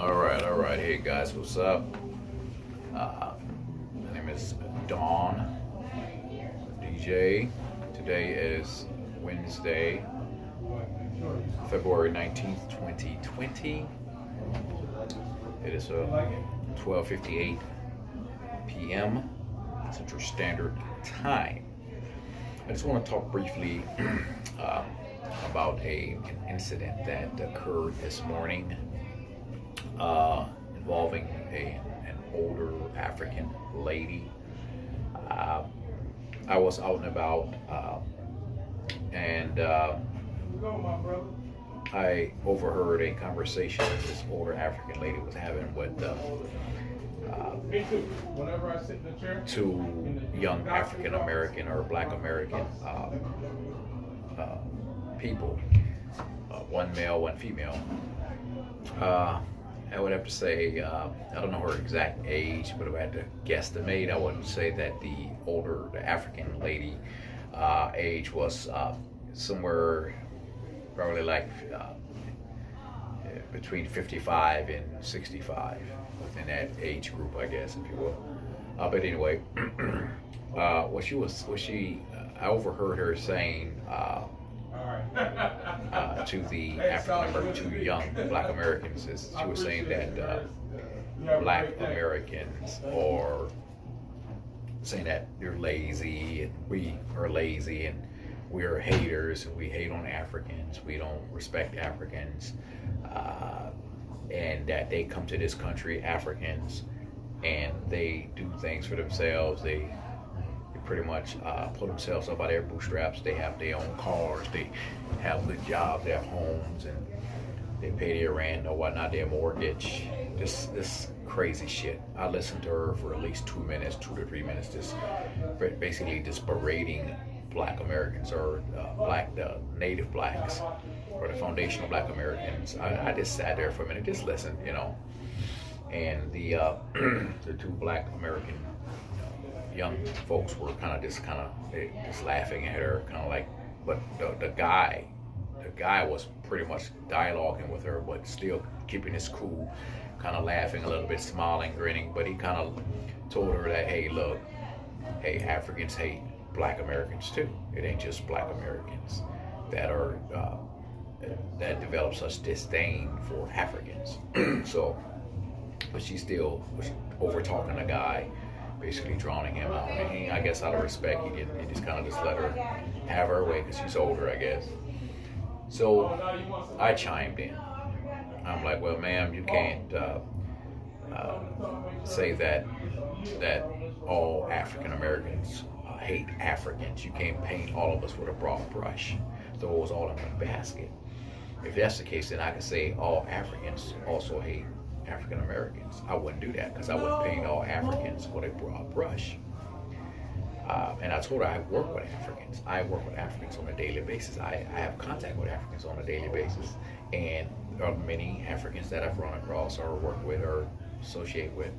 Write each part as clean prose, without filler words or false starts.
All right. Hey guys, what's up? My name is Dawn, DJ. Today is Wednesday, February 19th, 2020. It is 12:58 p.m. Central Standard Time. I just want to talk briefly uh, about an incident that occurred this morning involving an older African lady. Uh, I was out and about, and I overheard a conversation that this older African lady was having with two young African American or Black American uh, people, one male, one female. I would have to say, I don't know her exact age, but if I had to guesstimate, I would say that the African lady age was somewhere probably like between 55 and 65, within that age group, I guess, if you will. But anyway, I overheard her saying to the African American, to young Black Americans, she was saying that Black Americans are saying that they're lazy and we are lazy and we are haters and we hate on Africans, we don't respect Africans, and that they come to this country, Africans, and they do things for themselves. They pretty much pull themselves up by their bootstraps. They have their own cars, they have good jobs, they have homes, and they pay their rent or whatnot, their mortgage. This crazy shit. I listened to her for at least 2 minutes, 2 to 3 minutes, just basically just berating Black Americans or the native blacks or the foundational Black Americans. I just sat there for a minute, just listened, and the the two Black American young folks were just laughing at her, kind of like, but the guy was pretty much dialoguing with her, but still keeping his cool, kind of laughing a little bit, smiling, grinning. But he kind of told her that, hey, look, hey, Africans hate Black Americans too. It ain't just Black Americans that are that develop such disdain for Africans. So, but she still was over talking the guy, basically drowning him out. And I guess out of respect, he just kind of just let her have her way because she's older, I guess. So I chimed in. I'm like, well, ma'am, you can't say that all African Americans hate Africans. You can't paint all of us with a broad brush, throw us all in one basket. If that's the case, then I could say all Africans also hate African Americans. I wouldn't do that because I wouldn't paint all Africans with a broad brush. And I told her I work with Africans. I work with Africans on a daily basis. I have contact with Africans on a daily basis. And there are many Africans that I've run across or work with or associate with.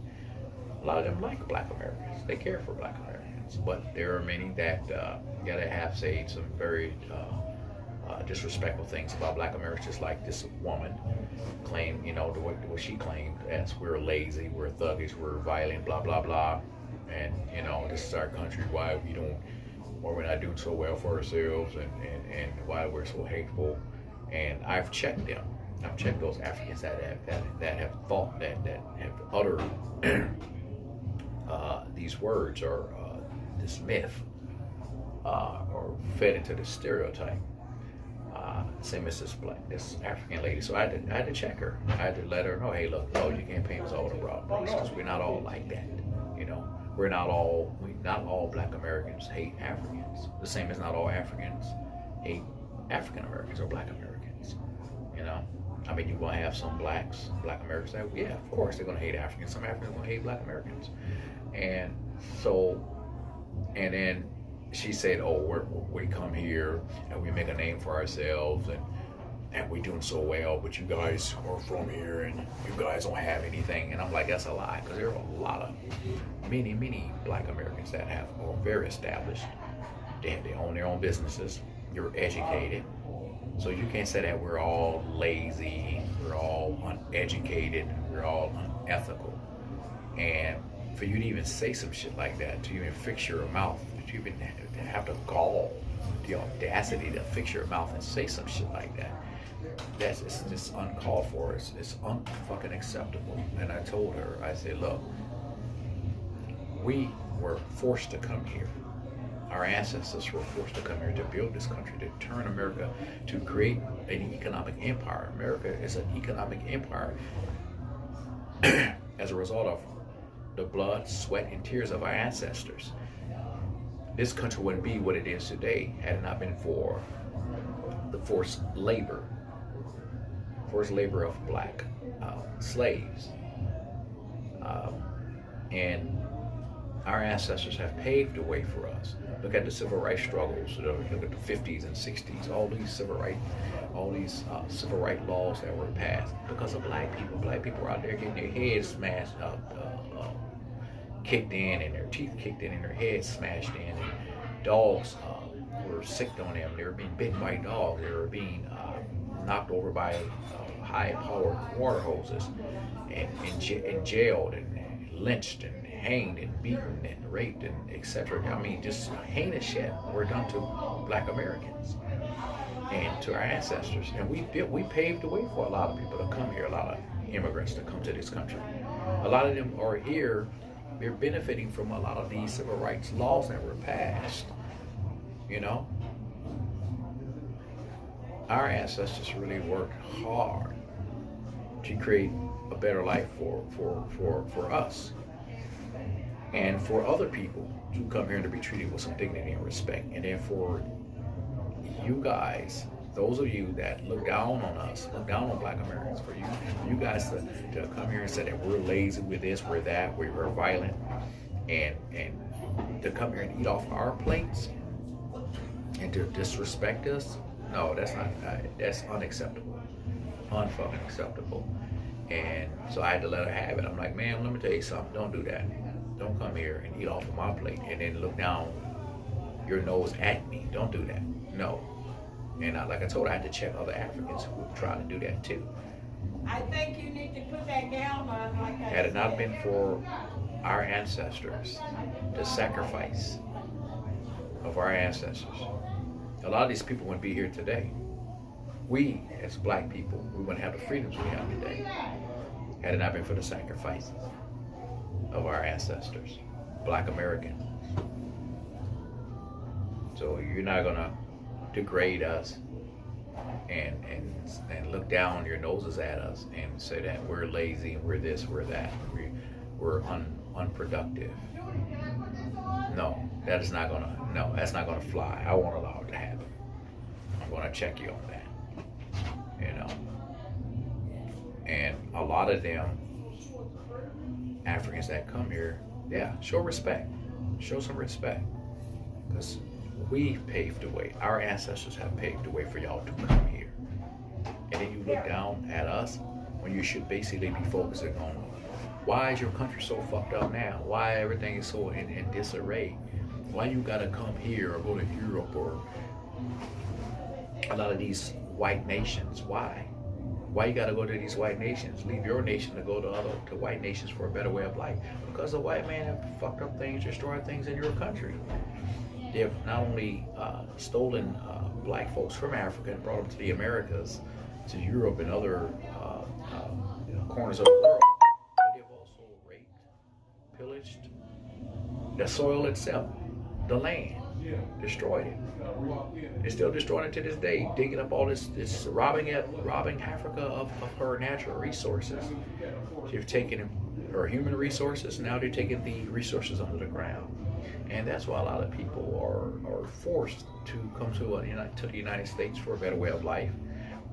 A lot of them like Black Americans. They care for Black Americans. But there are many that gotta have, say, some very disrespectful things about Black Americans, just like this woman claimed, what she claimed as we're lazy, we're thuggish, we're violent, blah, blah, blah. And, this is our country, why we're not doing so well for ourselves, and why we're so hateful. And I've checked them. I've checked those Africans that have thought, that have uttered these words or this myth or fed into the stereotype. Same as this African lady. So I had to check her. I had to let her know, hey, look, no, you can't paint us all with a broad brush because we're not all like that. Not all Black Americans hate Africans. The same as not all Africans hate African Americans or Black Americans. I mean, you're gonna have some Black Americans that, yeah, of course they're gonna hate Africans. Some Africans are gonna hate Black Americans. And then she said, oh, we come here and we make a name for ourselves and we're doing so well, but you guys are from here and you guys don't have anything. And I'm like, that's a lie, because there are a lot of many Black Americans that are very established. They own their own businesses. You're educated. So you can't say that we're all lazy, we're all uneducated, we're all unethical. And for you to even say some shit like that, to even fix your mouth, to even have the gall, the audacity to fix your mouth and say some shit like that, that's it's just uncalled for. It's unfucking acceptable. And I told her, I said, look, we were forced to come here. Our ancestors were forced to come here to build this country, to turn America, to create an economic empire. America is an economic empire as a result of the blood, sweat, and tears of our ancestors. This country wouldn't be what it is today had it not been for the forced labor of black slaves. And our ancestors have paved the way for us. Look at the civil rights struggles. Look at the 50s and 60s. All these civil rights laws that were passed because of black people. Black people were out there getting their heads smashed up, kicked in, and their teeth kicked in, and their heads smashed in. And dogs were sicked on them. They were being bitten by dogs. They were being knocked over by high-powered water hoses, and jailed, and lynched, and hanged, and beaten, and raped, and etc. I mean, just heinous shit were done to black Americans and to our ancestors. And we paved the way for a lot of people to come here, a lot of immigrants to come to this country. A lot of them are here, they're benefiting from a lot of these civil rights laws that were passed. You know? Our ancestors really worked hard to create a better life for us. And for other people to come here and to be treated with some dignity and respect. And then for you guys, those of you that look down on us, look down on black Americans, for you guys to come here and say that we're lazy, we're this, we're that, we're violent, and to come here and eat off our plates and to disrespect us, no, that's unacceptable. Unfucking acceptable. And so I had to let her have it. I'm like, man, let me tell you something, don't do that. Don't come here and eat off of my plate and then look down your nose at me. Don't do that. No. And like I told her, I had to check other Africans who were trying to do that too. I think you need to put that gown on like I Had it not been for our ancestors, the sacrifice of our ancestors, a lot of these people wouldn't be here today. We, as black people, we wouldn't have the freedoms we have today had it not been for the sacrifices of our ancestors, black Americans. So you're not gonna degrade us and look down your noses at us and say that we're lazy and we're this, we're that, we're unproductive. No, that's not gonna fly. I won't allow it to happen. I'm gonna check you on that. You know. And a lot of them Africans that come here, yeah, show respect. Show some respect. Because we paved the way. Our ancestors have paved the way for y'all to come here. And then you look down at us when you should basically be focusing on why is your country so fucked up now? Why everything is so in disarray? Why you gotta come here or go to Europe or a lot of these white nations? Why? Why you gotta go to these white nations? Leave your nation to go to white nations for a better way of life. Because the white man have fucked up things, destroyed things in your country. They've not only stolen black folks from Africa and brought them to the Americas, to Europe and other corners of the world, but they've also raped, pillaged the soil itself, the land, destroyed it. They're still destroying it to this day, digging up all this robbing Africa of her natural resources. They've taken her human resources, now they're taking the resources under the ground. And that's why a lot of people are forced to come to the United States for a better way of life,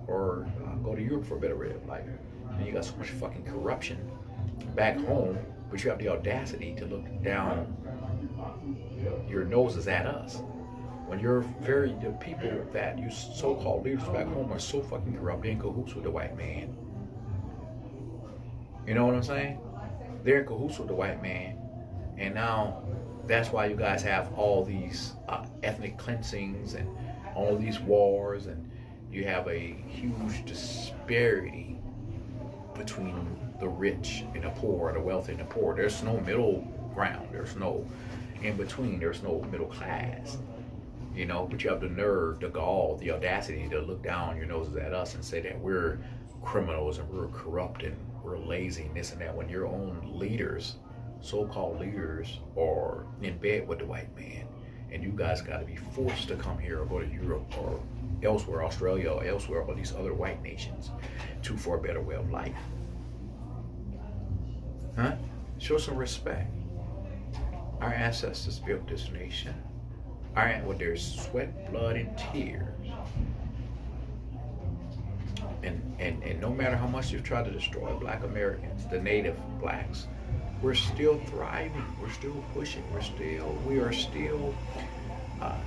or go to Europe for a better way of life. And you got so much fucking corruption back home, but you have the audacity to look down your noses at us. When the people that you so-called leaders back home are so fucking corrupt, they're in cahoots with the white man. You know what I'm saying? They're in cahoots with the white man. And now that's why you guys have all these ethnic cleansings and all these wars, and you have a huge disparity between the rich and the poor, the wealthy and the poor. There's no middle ground. There's no in between. There's no middle class. You know, but you have the nerve, the gall, the audacity to look down your noses at us and say that we're criminals and we're corrupt and we're lazy and this and that, when your own leaders, so-called leaders, are in bed with the white man, and you guys got to be forced to come here or go to Europe or elsewhere, Australia or elsewhere, or these other white nations, for a better way of life. Huh? Show some respect. Our ancestors built this nation. With their sweat, blood, and tears. And no matter how much you've tried to destroy Black Americans, the native blacks, we're still thriving. We're still pushing. We are still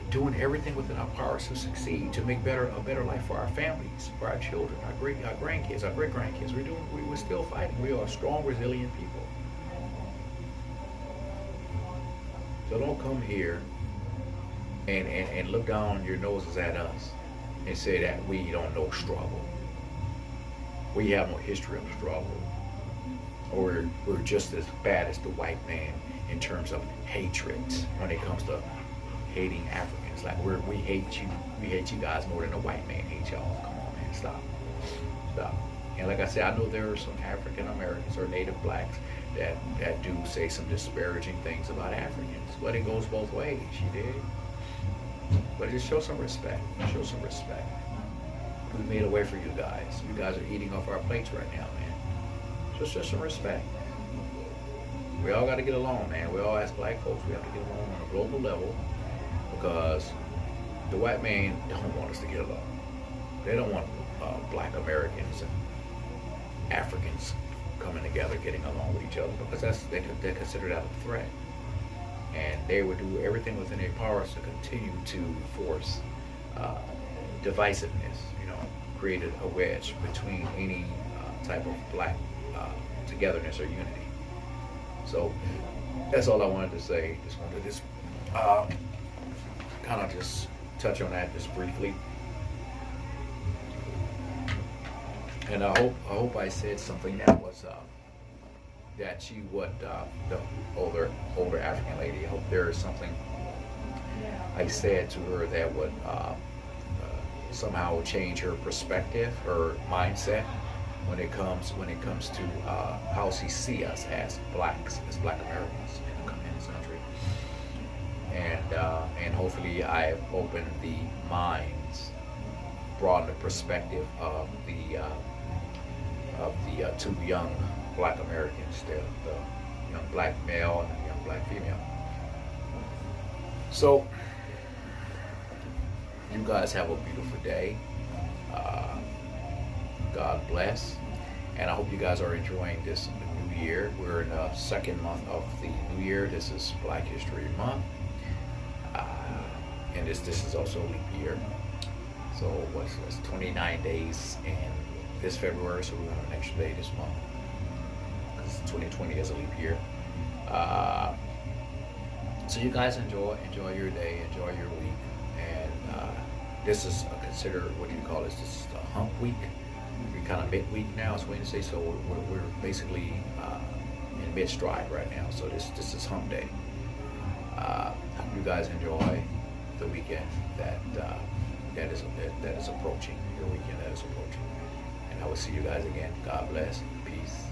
doing everything within our powers to succeed, to make a better life for our families, for our children, our grandkids, our great grandkids. We're still fighting. We are strong, resilient people. So don't come here and look down your noses at us and say that we don't know struggle. We have no history of struggle. Or we're just as bad as the white man in terms of hatred when it comes to hating Africans. Like we hate you guys more than the white man hates y'all. Come on, man, stop. And like I said, I know there are some African Americans or native blacks that do say some disparaging things about Africans, but it goes both ways, you dig? But just show some respect. Show some respect. We made a way for you guys. You guys are eating off our plates right now, man. Just show some respect. We all got to get along, man. We all, as black folks, we have to get along on a global level, because the white man don't want us to get along. They don't want Black Americans and Africans coming together, getting along with each other, because they consider that a threat. And they would do everything within their powers to continue to force divisiveness, create a wedge between any type of black togetherness or unity. So that's all I wanted to say. Just wanted to kind of just touch on that just briefly. And I hope I said something that was that she would, the older African lady, I hope there is something I said to her that would somehow change her perspective, her mindset, when it comes to how she sees us as blacks, as Black Americans in this country. And hopefully I have opened the minds, broadened the perspective of the two young Black Americans, the young black male and the young black female. So you guys have a beautiful day. God bless. And I hope you guys are enjoying this new year. We're in the second month of the new year. This is Black History Month. And this is also a leap year. So what's 29 days in this February, so we're gonna have an extra day this month, because 2020 is a leap year. So you guys enjoy your day, enjoy your week, and this is considered, what do you call this? This is the hump week. We're kind of midweek now. It's Wednesday, so we're basically in mid stride right now. So this is hump day. Hope you guys enjoy the weekend that is approaching. Your weekend that is approaching. And I will see you guys again. God bless. Peace.